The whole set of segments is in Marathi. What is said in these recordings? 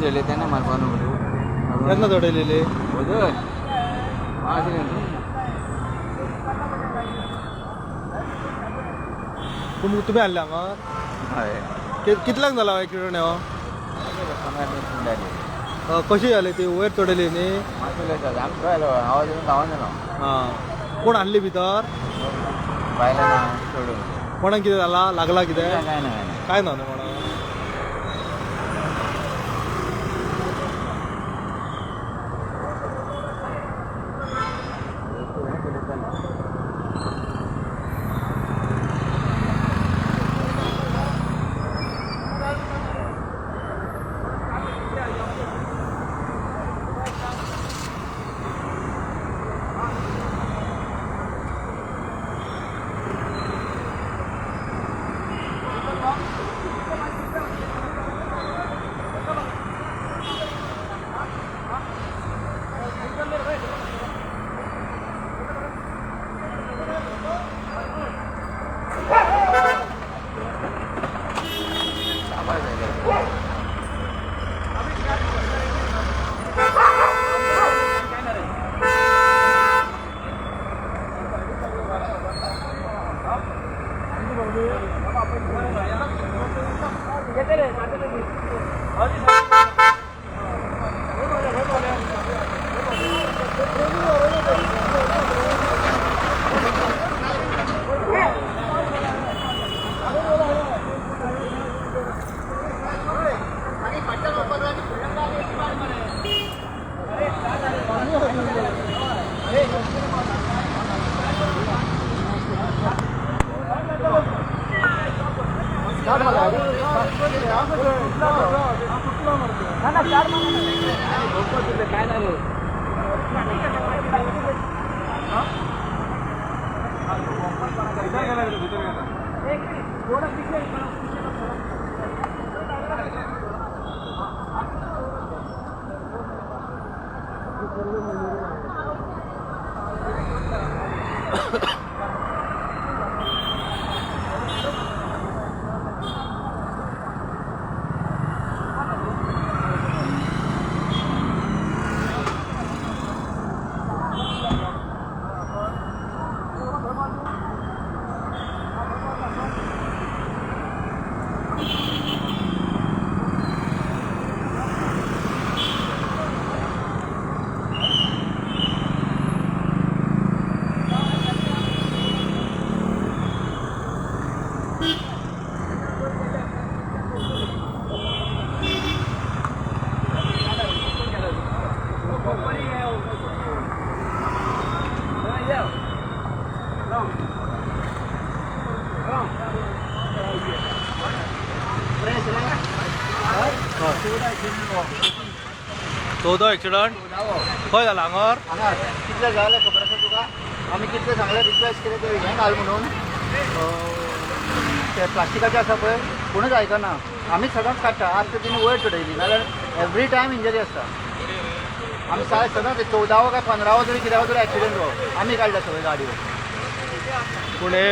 ले त्यांना मारपान त्यांना जोडलेले तुम्ही आणले हांगा कितल्यांक जाला ॲक्सिडेंट हो कशी जाली ती वयर चडयली न्ही आवाज येऊन धांवन गेलो हां कोण आणली भितर बायला ना सोडून कोणाक कितें जाला लागला कितें काय ना काय ना कोणाक चौदा ॲक्सिडंट खंय जाला हांगर कितले जाले खबर आसा तुका आमी कितले सांगले रिक्वेस्ट केले ते हें घाल म्हणून ते प्लास्टिकाचे आसा पळय कोणूच आयकना आमी सदांच काडटा आज तर तिणी वयर चडयली नाल्यार एवरी टायम इंजरी आसता आमी सदांच 14वो काय 15वो तरी कित्याक तरी ॲक्सिडंट हो आमी काडला सगळे गाडयो पूण हे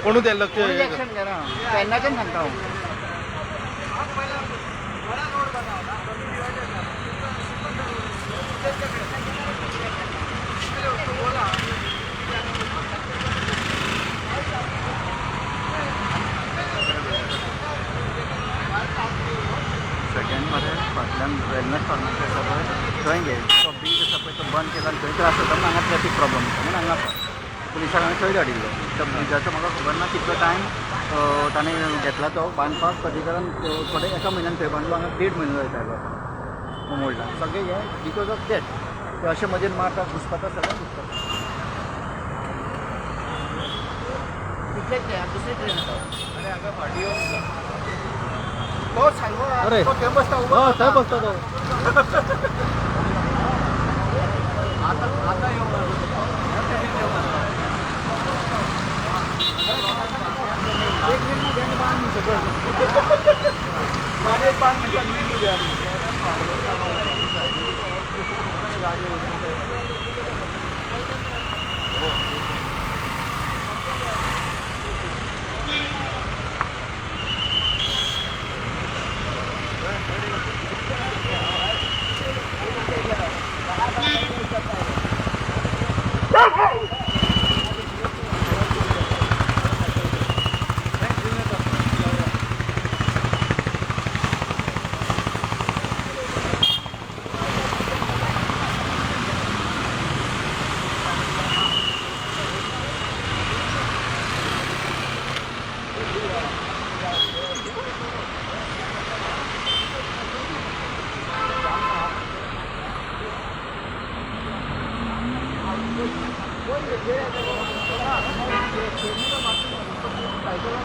कोणूच तें लक्ष एक्शन घेना तेन्नाच्यान सांगता हांव सेकंड मध्ये फाटल्यान वेलनेस फार्मासी आसा पळय थंय घे तो ब्रीज आसा पळय तो बंद केला आनी थंय त्रास जाता म्हणून हांगा ट्रॅफीक प्रॉब्लम जाता म्हणून हांगा पुलिसांक हांवें थंय धाडिल्लो त्या ब्रिजाचो म्हाका खबर ना कितलो टायम ताणें घेतला तो बांदपाक ताजे कारण थोडे एका म्हयन्यान थंय बांदलो हांगा 1.5 म्हयनो जाता मोडला सगळे हे बिकॉज ऑफ दॅट ते अशें मजेन मारता घुसपाता सगळ्यांक घुसपाता तितलेच ते दुसरी ट्रेन येता आनी हांगा फाटी तो सांगो अरे तो थंय बसता थंय बसता तो आता येऊ एक मिनिट घ्या बांध सगळं गाडी 5 मिनिटात निघू द्या सायकल